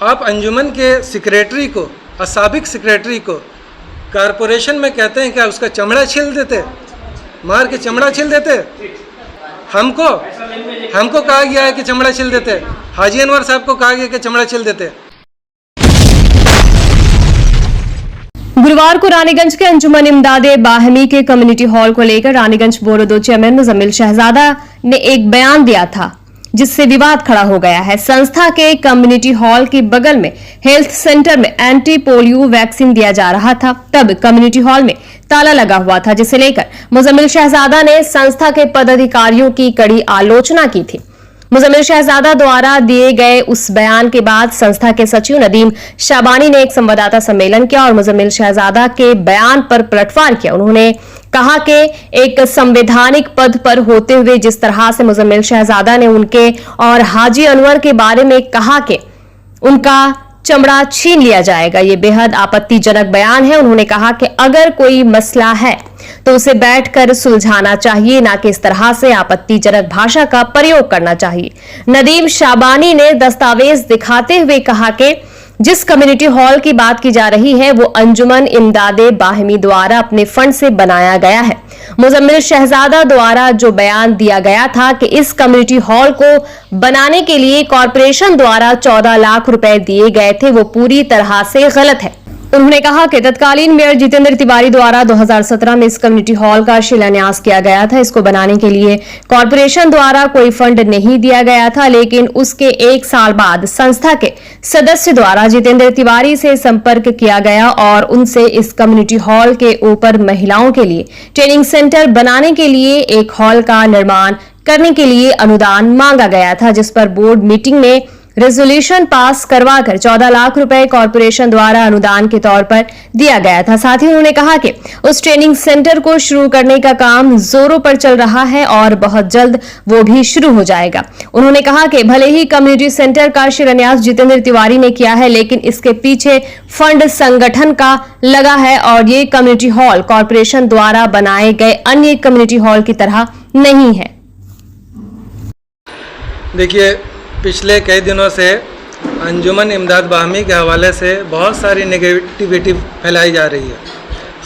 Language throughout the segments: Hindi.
आप अंजुमन के सेक्रेटरी को और साबिक सेक्रेटरी को कारपोरेशन में कहते हैं क्या उसका चमड़ा छील देते, मार के चमड़ा छील देते? हमको कहा गया है कि चमड़ा छील देते, हाजी अनवर साहब को कहा गया कि चमड़ा छील देते। गुरुवार को रानीगंज के अंजुमन इमदादे बाहमी के कम्युनिटी हॉल को लेकर रानीगंज बोरोदो चेयरमैन मुजम्मिल शहजादा ने एक बयान दिया था, जिससे विवाद खड़ा हो गया है। संस्था के कम्युनिटी हॉल के बगल में हेल्थ सेंटर में एंटी पोलियो वैक्सीन दिया जा रहा था, तब कम्युनिटी हॉल में ताला लगा हुआ था, जिसे लेकर मुजम्मिल शहजादा ने संस्था के पदाधिकारियों की कड़ी आलोचना की थी। मुजम्मिल शहजादा द्वारा दिए गए उस बयान के बाद संस्था के सचिव नदीम शाबानी ने एक संवाददाता सम्मेलन किया और मुजम्मिल शहजादा के बयान पर पलटवार किया। उन्होंने कहा कि एक संवैधानिक पद पर होते हुए जिस तरह से मुजम्मिल शहजादा ने उनके और हाजी अनवर के बारे में कहा कि उनका चमड़ा छीन लिया जाएगा, ये बेहद आपत्तिजनक बयान है। उन्होंने कहा कि अगर कोई मसला है तो उसे बैठकर सुलझाना चाहिए, ना कि इस तरह से आपत्तिजनक भाषा का प्रयोग करना चाहिए। नदीम शाबानी ने दस्तावेज दिखाते हुए कहा कि जिस कम्युनिटी हॉल की बात की जा रही है वो अंजुमन इमदादे बाहमी द्वारा अपने फंड से बनाया गया है। मुजम्मिल शहजादा द्वारा जो बयान दिया गया था कि इस कम्युनिटी हॉल को बनाने के लिए कॉरपोरेशन द्वारा 14 लाख रुपए दिए गए थे, वो पूरी तरह से गलत है। उन्होंने कहा कि तत्कालीन मेयर जितेंद्र तिवारी द्वारा 2017 में इस कम्युनिटी हॉल का शिलान्यास किया गया था। इसको बनाने के लिए कॉरपोरेशन द्वारा कोई फंड नहीं दिया गया था, लेकिन उसके 1 साल बाद संस्था के सदस्य द्वारा जितेंद्र तिवारी से संपर्क किया गया और उनसे इस कम्युनिटी हॉल के ऊपर महिलाओं के लिए ट्रेनिंग सेंटर बनाने के लिए एक हॉल का निर्माण करने के लिए अनुदान मांगा गया था, जिस पर बोर्ड मीटिंग में रेजोल्यूशन पास करवाकर 14 लाख रुपए कॉरपोरेशन द्वारा अनुदान के तौर पर दिया गया था। साथ ही उन्होंने कहा कि उस ट्रेनिंग सेंटर को शुरू करने का काम जोरों पर चल रहा है और बहुत जल्द वो भी शुरू हो जाएगा। उन्होंने कहा कि भले ही कम्युनिटी सेंटर का शिलान्यास जितेंद्र तिवारी ने किया है, लेकिन इसके पीछे फंड संगठन का लगा है और ये कम्युनिटी हॉल कॉरपोरेशन द्वारा बनाए गए अन्य कम्युनिटी हॉल की तरह नहीं है। देखिए, पिछले कई दिनों से अंजुमन इमदाद बाहमी के हवाले से बहुत सारी नेगेटिविटी फैलाई जा रही है।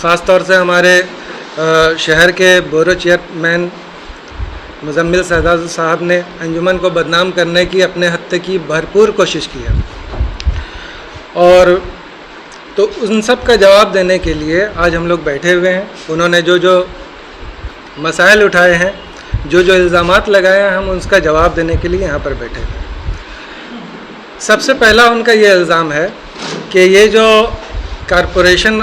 ख़ास तौर से हमारे शहर के बोरो चेयरमैन मुजम्मिल शहजादा साहब ने अंजुमन को बदनाम करने की अपने हद तक की भरपूर कोशिश की है, और तो उन सब का जवाब देने के लिए आज हम लोग बैठे हुए हैं। उन्होंने जो जो मसाइल उठाए हैं, जो जो इल्ज़ामात लगाए हैं, हम उसका जवाब देने के लिए यहाँ पर बैठे हैं। सबसे पहला उनका ये इल्ज़ाम है कि ये जो कारपोरेशन,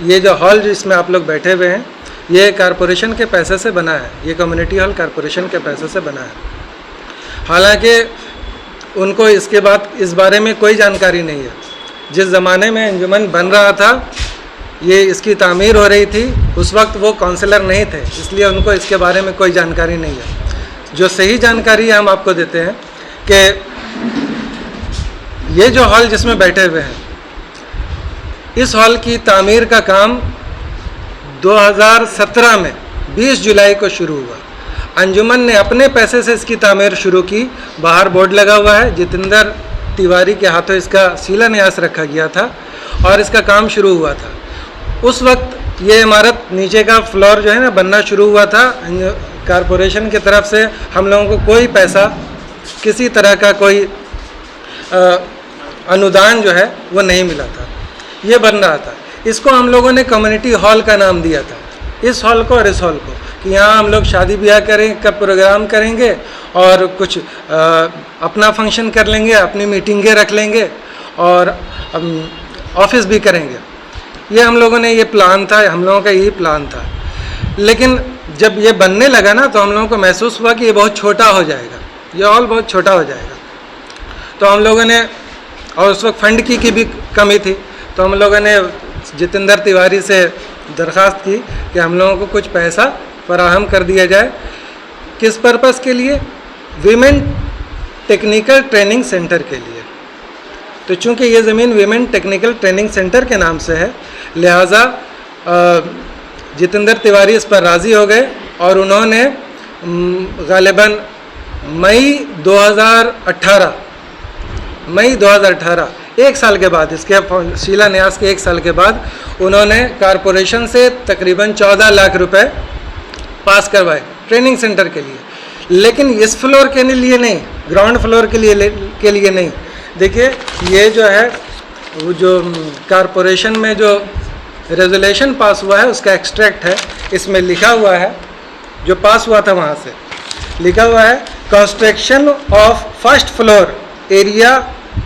ये जो हॉल जिसमें आप लोग बैठे हुए हैं, ये कारपोरेशन के पैसे से बना है, ये कम्युनिटी हॉल कारपोरेशन के पैसे से बना है। हालांकि उनको इसके बाद इस बारे में कोई जानकारी नहीं है। जिस ज़माने में अंजुमन बन रहा था, ये इसकी तामीर हो रही थी, उस वक्त वो काउंसलर नहीं थे, इसलिए उनको इसके बारे में कोई जानकारी नहीं है। जो सही जानकारी हम आपको देते हैं कि ये जो हॉल जिसमें बैठे हुए हैं, इस हॉल की तामीर का काम 2017 में 20 जुलाई को शुरू हुआ। अंजुमन ने अपने पैसे से इसकी तामीर शुरू की। बाहर बोर्ड लगा हुआ है, जितेंद्र तिवारी के हाथों इसका शिलान्यास रखा गया था और इसका काम शुरू हुआ था। उस वक्त ये इमारत नीचे का फ्लोर जो है ना बनना शुरू हुआ था। कारपोरेशन की तरफ से हम लोगों को कोई पैसा, किसी तरह का कोई अनुदान जो है वो नहीं मिला था। ये बन रहा था। इसको हम लोगों ने कम्युनिटी हॉल का नाम दिया था, इस हॉल को और इस हॉल को, कि यहाँ हम लोग शादी ब्याह करें का प्रोग्राम करेंगे और कुछ अपना फंक्शन कर लेंगे, अपनी मीटिंगें रख लेंगे और ऑफिस भी करेंगे। ये हम लोगों ने, ये प्लान था, हम लोगों का यही प्लान था। लेकिन जब ये बनने लगा ना, तो हम लोगों को महसूस हुआ कि ये बहुत छोटा हो जाएगा, ये हॉल बहुत छोटा हो जाएगा। तो हम लोगों ने, और उस वक्त फंड की भी कमी थी, तो हम लोगों ने जितेंद्र तिवारी से दरख्वास्त की कि हम लोगों को कुछ पैसा फराहम कर दिया जाए। किस पर्पस के लिए? वीमेन टेक्निकल ट्रेनिंग सेंटर के लिए। तो चूँकि ये ज़मीन वीमेन टेक्निकल ट्रेनिंग सेंटर के नाम से है, लिहाजा जितेंद्र तिवारी इस पर राज़ी हो गए और उन्होंने गालिबन मई 2018 मई 2018, एक साल के बाद, इसके शिलान्यास के एक साल के बाद उन्होंने कॉरपोरेशन से तकरीबन 14 लाख रुपए पास करवाए ट्रेनिंग सेंटर के लिए, लेकिन इस फ्लोर के लिए नहीं, ग्राउंड फ्लोर के लिए नहीं। देखिए ये जो है वो जो कॉरपोरेशन में जो रेजोल्यूशन पास हुआ है उसका एक्सट्रैक्ट है, इसमें लिखा हुआ है, जो पास हुआ था वहाँ से लिखा हुआ है, construction of first floor area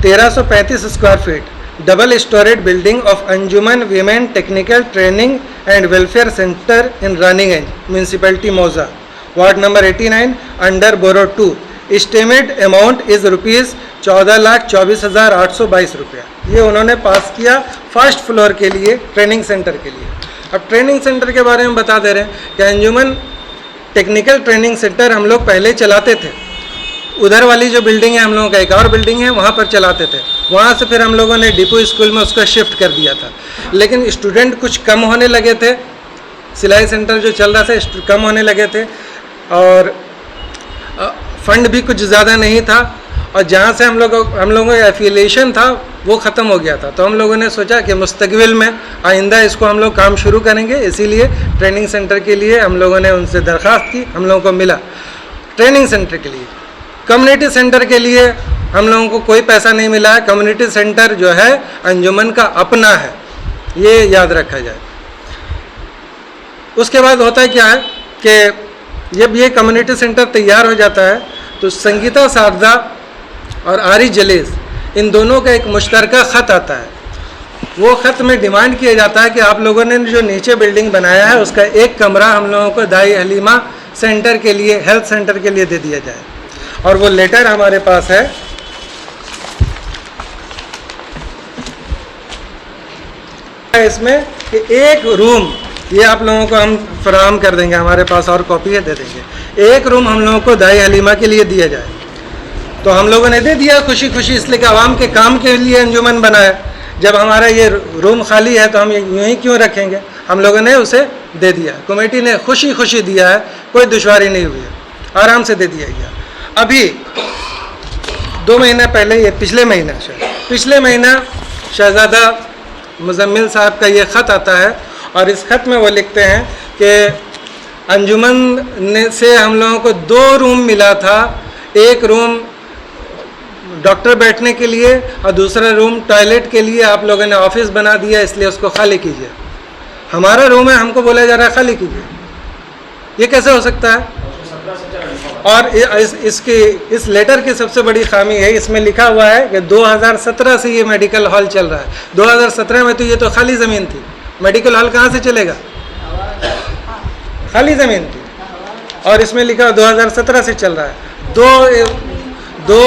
1335 square feet, double storeyed building of Anjuman women technical training and welfare centre in Raniganj, municipality mouza, ward number 89, under borough 2, estimate amount is rupees 14,24,822 रुपया। ये उन्होंने पास किया फर्स्ट फ्लोर के लिए, ट्रेनिंग सेंटर के लिए। अब ट्रेनिंग सेंटर के बारे में बता दे रहे हैं कि अंजुमन टेक्निकल ट्रेनिंग सेंटर हम लोग पहले चलाते थे, उधर वाली जो बिल्डिंग है हम लोगों का एक और बिल्डिंग है, वहाँ पर चलाते थे। वहाँ से फिर हम लोगों ने डिपो स्कूल में उसको शिफ्ट कर दिया था, लेकिन स्टूडेंट कुछ कम होने लगे थे, सिलाई सेंटर जो चल रहा था कम होने लगे थे, और फंड भी कुछ ज़्यादा नहीं था, और जहाँ से हम लोगों का एफिलिएशन था वो ख़त्म हो गया था। तो हम लोगों ने सोचा कि मुस्तकबिल में आइंदा इसको हम लोग काम शुरू करेंगे, इसीलिए ट्रेनिंग सेंटर के लिए हम लोगों ने उनसे दरख्वास्त की, हम लोगों को मिला। ट्रेनिंग सेंटर के लिए, कम्युनिटी सेंटर के लिए हम लोगों को कोई पैसा नहीं मिला है। कम्युनिटी सेंटर जो है अंजुमन का अपना है, ये याद रखा जाए। उसके बाद होता है क्या है कि जब ये कम्युनिटी सेंटर तैयार हो जाता है तो संगीता शारदा और आरिफ जलीस इन दोनों का एक मुश्तरका ख़त आता है। वो ख़त में डिमांड किया जाता है कि आप लोगों ने जो नीचे बिल्डिंग बनाया है उसका एक कमरा हम लोगों को दाई हलीमा सेंटर के लिए, हेल्थ सेंटर के लिए दे दिया जाए। और वो लेटर हमारे पास है, इसमें कि एक रूम ये आप लोगों को हम फराहम कर देंगे, हमारे पास और कॉपी है, दे देंगे। एक रूम हम लोगों को दाई हलीमा के लिए दिया जाए। तो हम लोगों ने दे दिया खुशी खुशी, इसलिए कि आवाम के काम के लिए अंजुमन बनाया। जब हमारा ये रूम खाली है तो हम यूँ ही क्यों रखेंगे, हम लोगों ने उसे दे दिया। कमेटी ने खुशी खुशी दिया है, कोई दुश्वारी नहीं हुई है, आराम से दे दिया गया। अभी 2 महीने पहले, ये पिछले महीना शहजादा मुजम्मिल साहब का ये ख़त आता है, और इस ख़त में वो लिखते हैं कि अंजुमन से हम लोगों को 2 रूम मिला था, एक रूम डॉक्टर बैठने के लिए और दूसरा रूम टॉयलेट के लिए आप लोगों ने ऑफिस बना दिया, इसलिए उसको खाली कीजिए। हमारा रूम है, हमको बोला जा रहा है खाली कीजिए, ये कैसे हो सकता है? और इस लेटर की सबसे बड़ी खामी है, इसमें लिखा हुआ है कि 2017 से ये मेडिकल हॉल चल रहा है। 2017 में तो ये तो खाली ज़मीन थी, मेडिकल हॉल कहाँ से चलेगा? खाली ज़मीन थी, और इसमें लिखा 2017 से चल रहा है। दो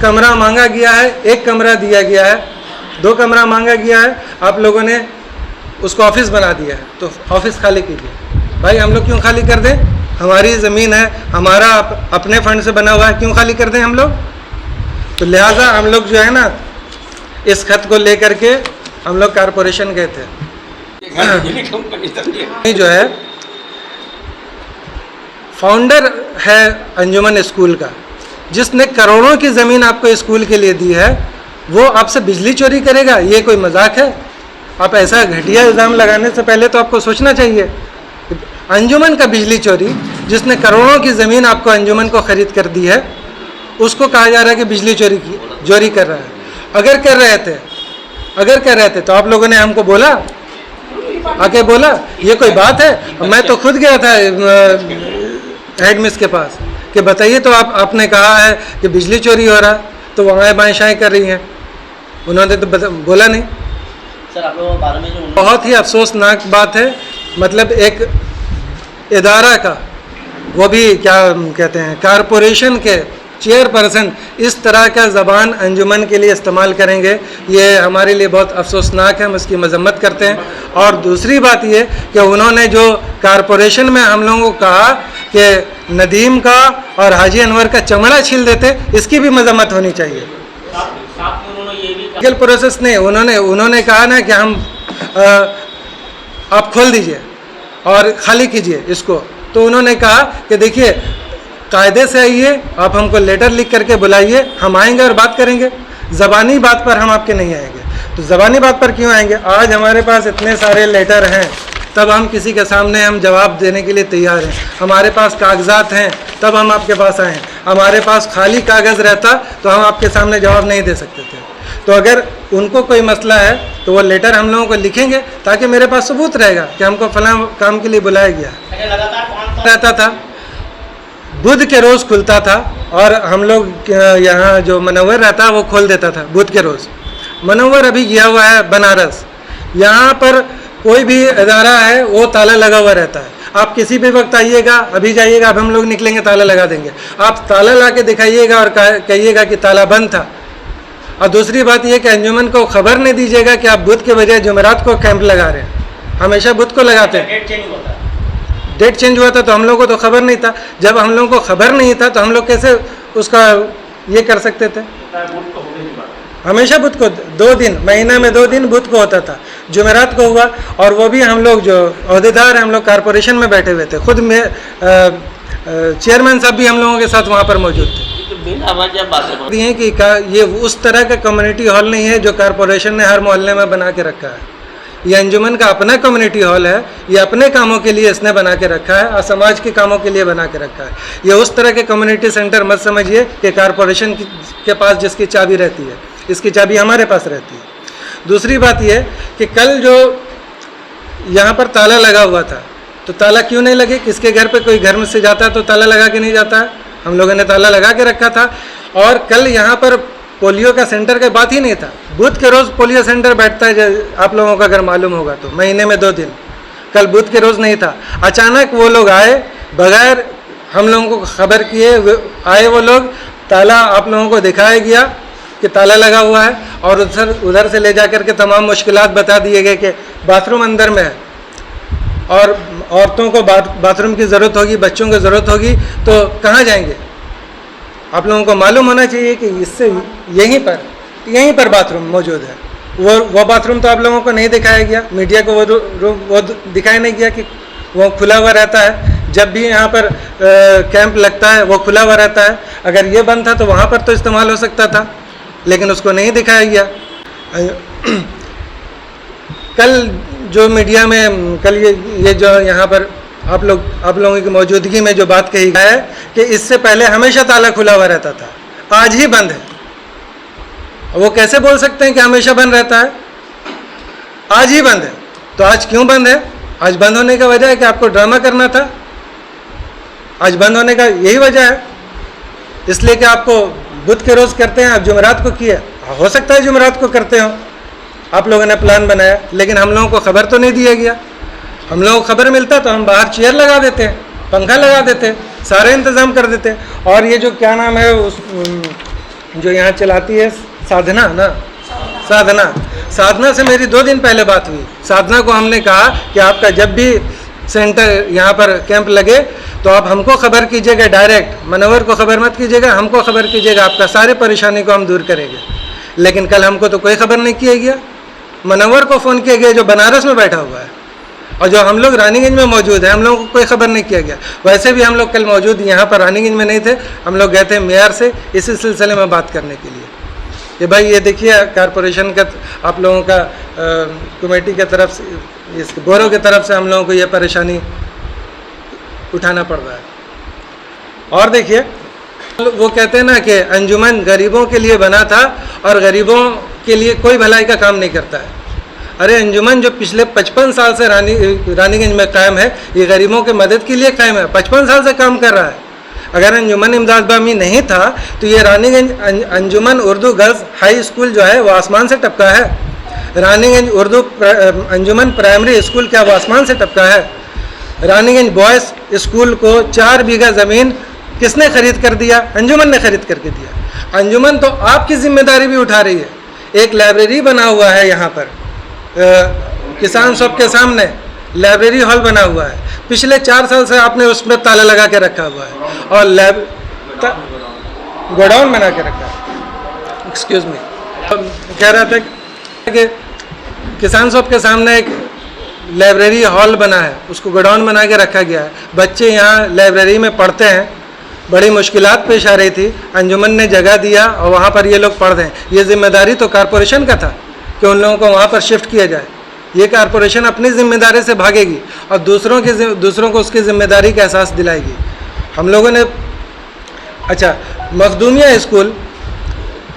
कमरा मांगा गया है, एक कमरा दिया गया है, 2 कमरा मांगा गया है, आप लोगों ने उसको ऑफिस बना दिया है, तो ऑफिस खाली कीजिए। भाई हम लोग क्यों खाली कर दें? हमारी ज़मीन है, हमारा अपने फंड से बना हुआ है, क्यों खाली कर दें हम लोग? तो लिहाजा हम लोग जो है ना, इस खत को लेकर के हम लोग कॉरपोरेशन गए थे। जो है फाउंडर है अंजुमन स्कूल का, जिसने करोड़ों की ज़मीन आपको स्कूल के लिए दी है, वो आपसे बिजली चोरी करेगा? ये कोई मजाक है? आप ऐसा घटिया इल्ज़ाम लगाने से पहले तो आपको सोचना चाहिए। अंजुमन का बिजली चोरी, जिसने करोड़ों की ज़मीन आपको अंजुमन को ख़रीद कर दी है, उसको कहा जा रहा है कि बिजली चोरी कर रहा है। अगर कर रहे थे तो आप लोगों ने हमको बोला, आके बोला? ये कोई बात है? मैं तो खुद गया था हेड मिस के पास कि बताइए, तो आपने कहा है कि बिजली चोरी हो रहा है, तो वहाँ बाएँ शाएँ कर रही हैं। उन्होंने तो बोला नहीं। सर आप लोगों के बारे में जो बहुत ही अफसोसनाक बात है, मतलब एक इदारा का, वो भी क्या कहते हैं, कॉरपोरेशन के चेयरपर्सन इस तरह का ज़बान अंजुमन के लिए इस्तेमाल करेंगे, ये हमारे लिए बहुत अफसोसनाक है, हम इसकी मजम्मत करते हैं। और दूसरी बात ये कि उन्होंने जो कॉरपोरेशन में हम लोगों को कहा कि नदीम का और हाजी अनवर का चमड़ा छील देते, इसकी भी मजम्मत होनी चाहिए। लीगल प्रोसेस नहीं, उन्होंने कहा ना कि हम आप खोल दीजिए और खाली कीजिए इसको, तो उन्होंने कहा कि देखिए कायदे से आइए, आप हमको लेटर लिख करके बुलाइए, हम आएंगे और बात करेंगे। ज़बानी बात पर हम आपके नहीं आएंगे। तो ज़बानी बात पर क्यों आएंगे? आज हमारे पास इतने सारे लेटर हैं, तब हम किसी के सामने हम जवाब देने के लिए तैयार हैं। हमारे पास कागजात हैं, तब हम आपके पास आए हैं। हमारे पास खाली कागज़ रहता तो हम आपके सामने जवाब नहीं दे सकते थे। तो अगर उनको कोई मसला है तो वो लेटर हम लोगों को लिखेंगे, ताकि मेरे पास सबूत रहेगा कि हमको फलां काम के लिए बुलाया गया। रहता था, बुध के रोज़ खुलता था, और हम लोग यहाँ जो मनव्वर रहता है वो खोल देता था बुध के रोज़। मनव्वर अभी गया हुआ है बनारस, यहाँ पर कोई भी इदारा है वो ताला लगा हुआ रहता है। आप किसी भी वक्त आइएगा, अभी जाइएगा, अब हम लोग निकलेंगे ताला लगा देंगे। आप ताला ला के दिखाइएगा और कहिएगा कि ताला बंद था। और दूसरी बात यह कि अंजुमन को खबर नहीं दीजिएगा कि आप बुध के बजाय जुमेरात को कैंप लगा रहे हैं। हमेशा बुध को लगाते हैं। डेट चेंज हुआ था तो हम लोगों को तो खबर नहीं था। जब हम लोगों को खबर नहीं था तो हम लोग कैसे उसका ये कर सकते थे? हमेशा बुध को 2 दिन, महीना में 2 दिन बुध को होता था। जुमेरात को हुआ, और वो भी हम लोग जो अहदेदार हैं, हम लोग कारपोरेशन में बैठे हुए थे। खुद में चेयरमैन साहब भी हम लोगों के साथ वहाँ पर मौजूद थे। दिए कि ये उस तरह का कम्युनिटी हॉल नहीं है जो कारपोरेशन ने हर मोहल्ले में बना के रखा है। ये अंजुमन का अपना कम्युनिटी हॉल है। ये अपने कामों के लिए इसने बना के रखा है और समाज के कामों के लिए बना के रखा है। ये उस तरह के कम्युनिटी सेंटर मत समझिए कि कारपोरेशन के पास जिसकी चाबी रहती है, इसकी चाबी हमारे पास रहती है। दूसरी बात यह कि कल जो यहाँ पर ताला लगा हुआ था, तो ताला क्यों नहीं लगे? किसके घर पे कोई घर में से जाता है तो ताला लगा के नहीं जाता है? हम लोगों ने ताला लगा के रखा था। और कल यहाँ पर पोलियो का सेंटर का बात ही नहीं था। बुध के रोज़ पोलियो सेंटर बैठता है, आप लोगों को अगर मालूम होगा तो, महीने में 2 दिन। कल बुध के रोज़ नहीं था। अचानक वो लोग आए, बगैर हम लोगों को खबर किए आए वो लोग। ताला आप लोगों को दिखाया गया कि ताला लगा हुआ है, और उधर से ले जा कर के तमाम मुश्किलात बता दिए गए कि बाथरूम अंदर में है, और औरतों को बाथरूम की ज़रूरत होगी, बच्चों को ज़रूरत होगी, तो कहाँ जाएंगे? आप लोगों को मालूम होना चाहिए कि इससे यहीं पर बाथरूम मौजूद है। वो बाथरूम तो आप लोगों को नहीं दिखाया गया, मीडिया को वो दिखाया नहीं गया कि वो खुला हुआ रहता है। जब भी यहाँ पर कैंप लगता है वो खुला हुआ रहता है। अगर ये बंद था तो वहाँ पर तो इस्तेमाल हो सकता था, लेकिन उसको नहीं दिखाया गया। कल जो मीडिया में कल ये जो यहाँ पर आप लोगों की मौजूदगी में जो बात कही गई है कि इससे पहले हमेशा ताला खुला हुआ रहता था, आज ही बंद है। वो कैसे बोल सकते हैं कि हमेशा बंद रहता है? आज ही बंद है। तो आज क्यों बंद है? आज बंद होने का वजह है कि आपको ड्रामा करना था। आज बंद होने का यही वजह है, इसलिए कि आपको बुध के रोज़ करते हैं, आप जुमेरात को किया। हो सकता है जुमेरात को करते हो, आप लोगों ने प्लान बनाया, लेकिन हम लोगों को खबर तो नहीं दिया गया। हम लोगों को खबर मिलता तो हम बाहर चेयर लगा देते, पंखा लगा देते, सारे इंतज़ाम कर देते। और ये जो क्या नाम है जो यहाँ चलाती है साधना से मेरी 2 दिन पहले बात हुई। साधना को हमने कहा कि आपका जब भी सेंटर यहाँ पर कैंप लगे तो आप हमको खबर कीजिएगा, डायरेक्ट मनोवर को खबर मत कीजिएगा, हमको खबर कीजिएगा, आपका सारे परेशानी को हम दूर करेंगे। लेकिन कल हमको तो कोई खबर नहीं किया गया। मनोवर को फ़ोन किया गया जो बनारस में बैठा हुआ है, और जो हम लोग रानीगंज में मौजूद है, हम लोगों को कोई खबर नहीं किया गया। वैसे भी हम लोग कल मौजूद यहाँ पर रानीगंज में नहीं थे, हम लोग गए थे मेयर से इसी सिलसिले में बात करने के लिए। ये भाई ये देखिए कारपोरेशन का आप लोगों का कमेटी के तरफ से, इस बोरो की तरफ से हम लोगों को ये परेशानी उठाना पड़ रहा है। और देखिए वो कहते हैं ना कि अंजुमन गरीबों के लिए बना था और गरीबों के लिए कोई भलाई का काम नहीं करता है। अरे अंजुमन जो पिछले 55 साल से रानीगंज में कायम है, ये गरीबों के मदद के लिए कायम है, 55 साल से काम कर रहा है। अगर अंजुमन इमदाद बाहमी नहीं था तो ये रानीगंज अंजुमन उर्दू गर्ल्स हाई स्कूल जो है वो आसमान से टपका है। रानीगंज उर्दू अंजुमन प्राइमरी स्कूल क्या वो आसमान से टपका है? रानीगंज बॉयज़ स्कूल को 4 बीघा ज़मीन किसने खरीद कर दिया? अंजुमन ने खरीद करके दिया। अंजुमन तो आपकी जिम्मेदारी भी उठा रही है। एक लाइब्रेरी बना हुआ है यहाँ पर किसान शॉप के सामने लाइब्रेरी हॉल बना हुआ है, पिछले 4 साल से आपने उसमें ताला लगा के रखा हुआ है, और गोडाउन बना के रखा है। एक्सक्यूज मी, कह रहा था कि किसान शॉप के सामने एक लाइब्रेरी हॉल बना है, उसको गोडाउन बना के रखा गया है। बच्चे यहाँ लाइब्रेरी में पढ़ते हैं, बड़ी मुश्किलात पेश आ रही थी, अंजुमन ने जगह दिया और वहाँ पर ये लोग पढ़ रहे हैं। ये जिम्मेदारी तो कारपोरेशन का था कि उन लोगों को वहाँ पर शिफ्ट किया जाए। ये कारपोरेशन अपनी जिम्मेदारी से भागेगी और दूसरों को उसकी जिम्मेदारी का एहसास दिलाएगी। हम लोगों ने अच्छा, मखदूमिया स्कूल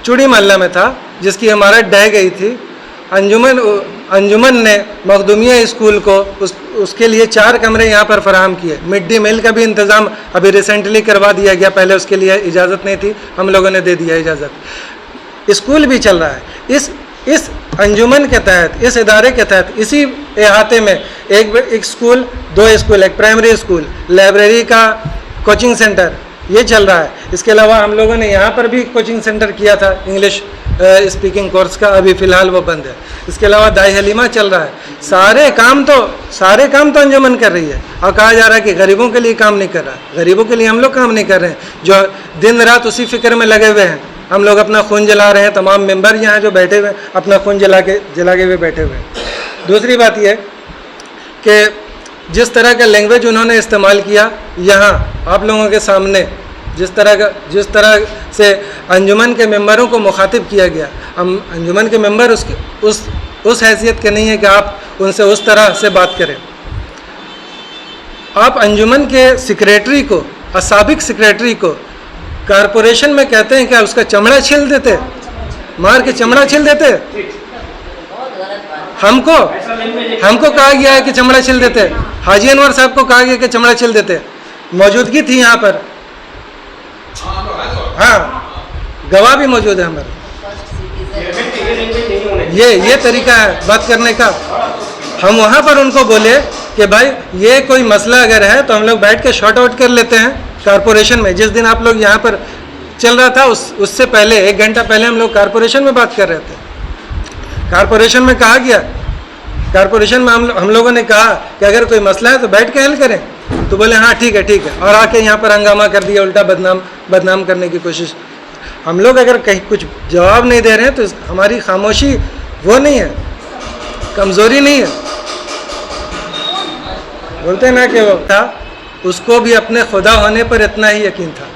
चूड़ी मोहल्ला में था जिसकी इमारत ढह गई थी। अंजुमन ने मखदूमिया स्कूल को उसके लिए 4 कमरे यहाँ पर फराहम किए। मिड डे मील का भी इंतज़ाम अभी रिसेंटली करवा दिया गया, पहले उसके लिए इजाज़त नहीं थी, हम लोगों ने दे दिया इजाज़त। स्कूल भी चल रहा है। इस अंजुमन के तहत, इस इदारे के तहत, इसी अहाते में एक स्कूल, 2 स्कूल, एक प्राइमरी स्कूल, लाइब्रेरी का कोचिंग सेंटर ये चल रहा है। इसके अलावा हम लोगों ने यहाँ पर भी कोचिंग सेंटर किया था इंग्लिश स्पीकिंग कोर्स का, अभी फ़िलहाल वो बंद है। इसके अलावा दाई हलीमा चल रहा है। सारे काम तो अंजुमन कर रही है और कहा जा रहा है कि गरीबों के लिए काम नहीं कर रहा। गरीबों के लिए हम लोग काम नहीं कर रहे हैं, जो दिन रात उसी फिक्र में लगे हुए हैं। हम लोग अपना खून जला रहे हैं, तमाम मेंबर यहाँ जो बैठे हुए हैं अपना खून जला के हुए बैठे हुए हैं। दूसरी बात यह कि जिस तरह का लैंग्वेज उन्होंने इस्तेमाल किया यहाँ आप लोगों के सामने, जिस तरह से अंजुमन के मेंबरों को मुखातिब किया गया, हम अंजुमन के मेंबर उस हैसियत के नहीं है कि आप उनसे उस तरह से बात करें। आप अंजुमन के सेक्रेटरी को, साबिक सेक्रेटरी को कारपोरेशन में कहते हैं क्या उसका चमड़ा छील देते, मार के चमड़ा छील देते। हमको कहा गया है कि चमड़ा छील देते। हाजी अनवर साहब को कहा गया कि चमड़ा छील देते। मौजूदगी थी यहाँ पर, हाँ, गवाह भी मौजूद है हमारे। ये तरीका है बात करने का। हम वहाँ पर उनको बोले कि भाई ये कोई मसला अगर है तो हम लोग बैठ के शॉर्ट आउट कर लेते हैं कारपोरेशन में। जिस दिन आप लोग यहाँ पर चल रहा था उससे पहले 1 घंटा पहले हम लोग कारपोरेशन में बात कर रहे थे। कारपोरेशन में कहा गया, कारपोरेशन में हम लोगों ने कहा कि अगर कोई मसला है तो बैठ के हल करें, तो बोले हाँ ठीक है, और आके यहाँ पर हंगामा कर दिया, उल्टा बदनाम करने की कोशिश। हम लोग अगर कहीं कुछ जवाब नहीं दे रहे हैं तो हमारी खामोशी वो नहीं है, कमज़ोरी नहीं है। बोलते हैं ना कि वो था, उसको भी अपने खुदा होने पर इतना ही यकीन था।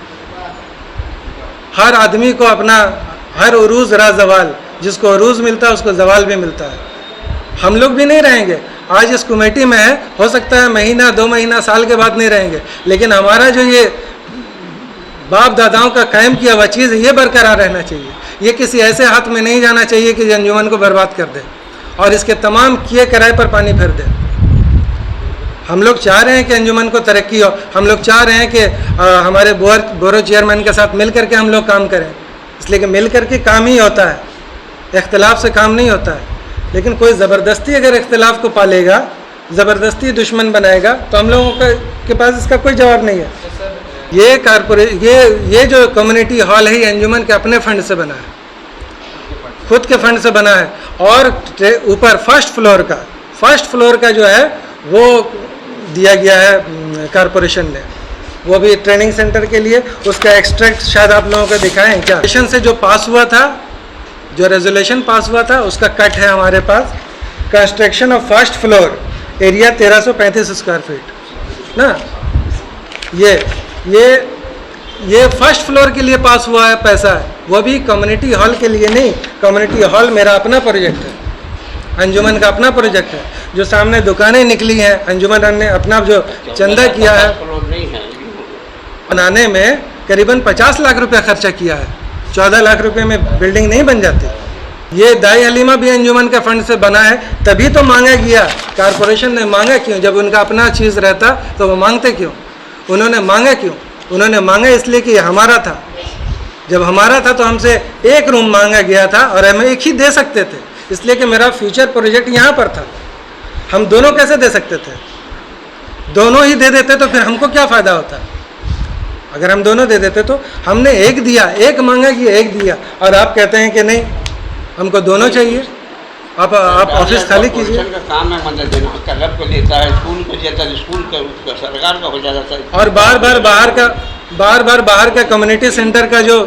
हर आदमी को अपना हर उरूज़ रा जवाल, जिसको उरूज़ मिलता है उसको जवाल भी मिलता है। हम लोग भी नहीं रहेंगे, आज इस कमेटी में है, हो सकता है महीना 2 महीना साल के बाद नहीं रहेंगे, लेकिन हमारा जो ये बाप दादाओं का कायम किया हुआ चीज़ है ये बरकरार रहना चाहिए। ये किसी ऐसे हाथ में नहीं जाना चाहिए कि अंजुमन को बर्बाद कर दे और इसके तमाम किए कराए पर पानी फिर दे। हम लोग चाह रहे हैं कि अंजुमन को तरक्की हो, हम लोग चाह रहे हैं कि हमारे बोरो चेयरमैन के साथ मिल करके हम लोग काम करें, इसलिए कि मिल करके काम ही होता है, इख्तलाफ से काम नहीं होता है। लेकिन कोई ज़बरदस्ती अगर इख्तलाफ को पालेगा, ज़बरदस्ती दुश्मन बनाएगा, तो हम लोगों के पास इसका कोई जवाब नहीं है। ये जो कम्युनिटी हॉल है ये अंजुमन के अपने फंड से बना है, खुद के फंड से बना है। और ऊपर फर्स्ट फ्लोर का जो है वो दिया गया है कारपोरेशन ने, वो भी ट्रेनिंग सेंटर के लिए। उसका एक्सट्रैक्ट शायद आप लोगों को दिखाएं क्या। सेशन से जो पास हुआ था, जो रेजोल्यूशन पास हुआ था, उसका कट है हमारे पास। Construction of first floor, area 1335 square feet ना। ये फर्स्ट फ्लोर के लिए पास हुआ है पैसा, वो भी कम्युनिटी हॉल के लिए नहीं। कम्युनिटी हॉल मेरा अपना प्रोजेक्ट है, अंजुमन का अपना प्रोजेक्ट है। जो सामने दुकानें निकली हैं, अंजुमन ने अपना जो चंदा किया है बनाने में करीबन 50 लाख रुपया खर्चा किया है। 14 लाख रुपए में बिल्डिंग नहीं बन जाती। ये दाई हलीमा भी अंजुमन का फंड से बना है, तभी तो मांगा गया। कारपोरेशन ने मांगा क्यों? जब उनका अपना चीज़ रहता तो वो मांगते क्यों? उन्होंने मांगा क्यों? उन्होंने मांगा इसलिए कि हमारा था। जब हमारा था तो हमसे एक रूम मांगा गया था और हम एक ही दे सकते थे, इसलिए कि मेरा फ्यूचर प्रोजेक्ट यहाँ पर था। हम दोनों कैसे दे सकते थे? दोनों ही दे देते तो फिर हमको क्या फ़ायदा होता? अगर हम दोनों दे देते तो हमने एक दिया, एक मांगा कि एक दिया, और आप कहते हैं कि नहीं हमको दोनों चाहिए। आप ऑफिस खाली कीजिए। काम है, मतलब देना क्लब को देता है, स्कूल को देता है, स्कूल का सरकार का हो जाता है। और बार बार बाहर का कम्युनिटी सेंटर का जो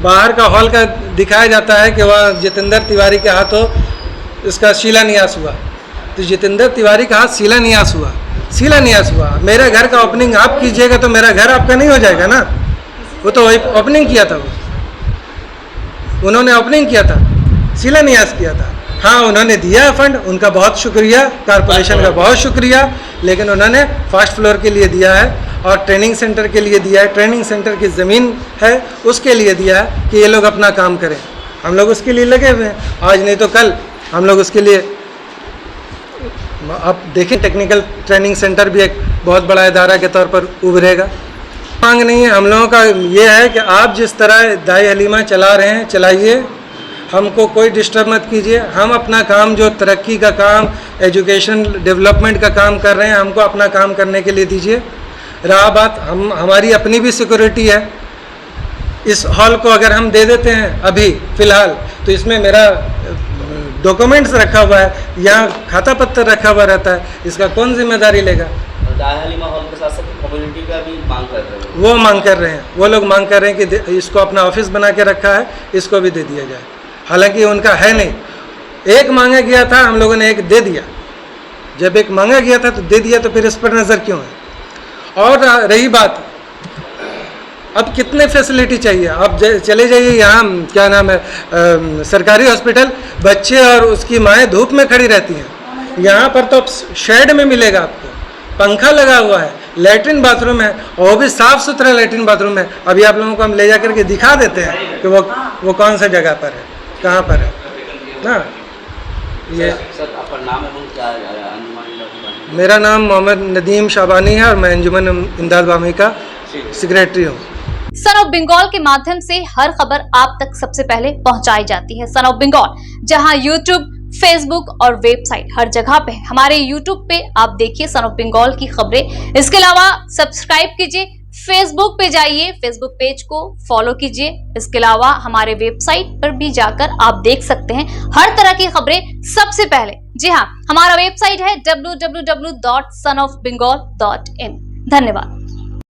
बाहर का हॉल का दिखाया जाता है कि वह जितेंद्र तिवारी के हाथों इसका शिलान्यास हुआ। तो जितेंद्र तिवारी का हाथ शिलान्यास हुआ, शिलान्यास हुआ। मेरे घर का ओपनिंग आप कीजिएगा तो मेरा घर आपका नहीं हो जाएगा ना। वो तो ओपनिंग किया था, उन्होंने ओपनिंग किया था, शिलान्यास किया था। हाँ, उन्होंने दिया फंड, उनका बहुत शुक्रिया, कारपोरेशन का बहुत शुक्रिया, लेकिन उन्होंने फर्स्ट फ्लोर के लिए दिया है और ट्रेनिंग सेंटर के लिए दिया है। ट्रेनिंग सेंटर की ज़मीन है उसके लिए दिया है कि ये लोग अपना काम करें। हम लोग उसके लिए लगे हुए हैं, आज नहीं तो कल हम लोग उसके लिए। आप देखें, टेक्निकल ट्रेनिंग सेंटर भी एक बहुत बड़ा इदारा के तौर पर उभरेगा। मांग नहीं है हम लोगों का, ये है कि आप जिस तरह दाई हलीमा चला रहे हैं चलाइए, हमको कोई डिस्टर्ब मत कीजिए। हम अपना काम, जो तरक्की का काम, एजुकेशन डेवलपमेंट का काम कर रहे हैं, हमको अपना काम करने के लिए दीजिए। रहा बात हमारी अपनी भी सिक्योरिटी है। इस हॉल को अगर हम दे देते हैं अभी फ़िलहाल, तो इसमें मेरा डॉक्यूमेंट्स रखा हुआ है, यहाँ खाता पत्तर रखा हुआ रहता है, इसका कौन जिम्मेदारी लेगा? दाई हलीमा हॉल के साथ साथ कम्युनिटी का भी मांग कर रहे हैं। वो मांग कर रहे हैं, वो लोग मांग कर रहे हैं कि इसको अपना ऑफिस बना के रखा है, इसको भी दे दिया जाए। हालांकि उनका है नहीं, एक मांगा गया था, हम लोगों ने एक दे दिया। जब एक मांगा गया था तो दे दिया, तो फिर इस पर नज़र क्यों है? और रही बात, अब कितने फैसिलिटी चाहिए? आप चले जाइए यहाँ, क्या नाम है, सरकारी हॉस्पिटल, बच्चे और उसकी माएँ धूप में खड़ी रहती हैं। यहाँ पर तो शेड में मिलेगा आपको, पंखा लगा हुआ है, लैट्रिन बाथरूम है, और वो भी साफ़ सुथरा लैट्रिन बाथरूम है। अभी आप लोगों को हम ले जा करके दिखा देते हैं कि वो कौन सा जगह पर है, कहाँ पर है ना। ये सर आपका नाम है क्या? अंजुमन? मेरा नाम मोहम्मद नदीम शाबानी है और मैं अंजुमन इमदाद बाहमी का सेक्रेटरी हूँ। सन ऑफ बंगाल के माध्यम से हर खबर आप तक सबसे पहले पहुंचाई जाती है। सन ऑफ बंगाल, जहां यूट्यूब, फेसबुक और वेबसाइट हर जगह पे। हमारे यूट्यूब पे आप देखिए सन ऑफ बंगाल की खबरें। इसके अलावा सब्सक्राइब कीजिए, फेसबुक पे जाइए, फेसबुक पेज को फॉलो कीजिए। इसके अलावा हमारे वेबसाइट पर भी जाकर आप देख सकते हैं हर तरह की खबरें सबसे पहले। जी हाँ, हमारा वेबसाइट है www.sonofbengal.in। धन्यवाद।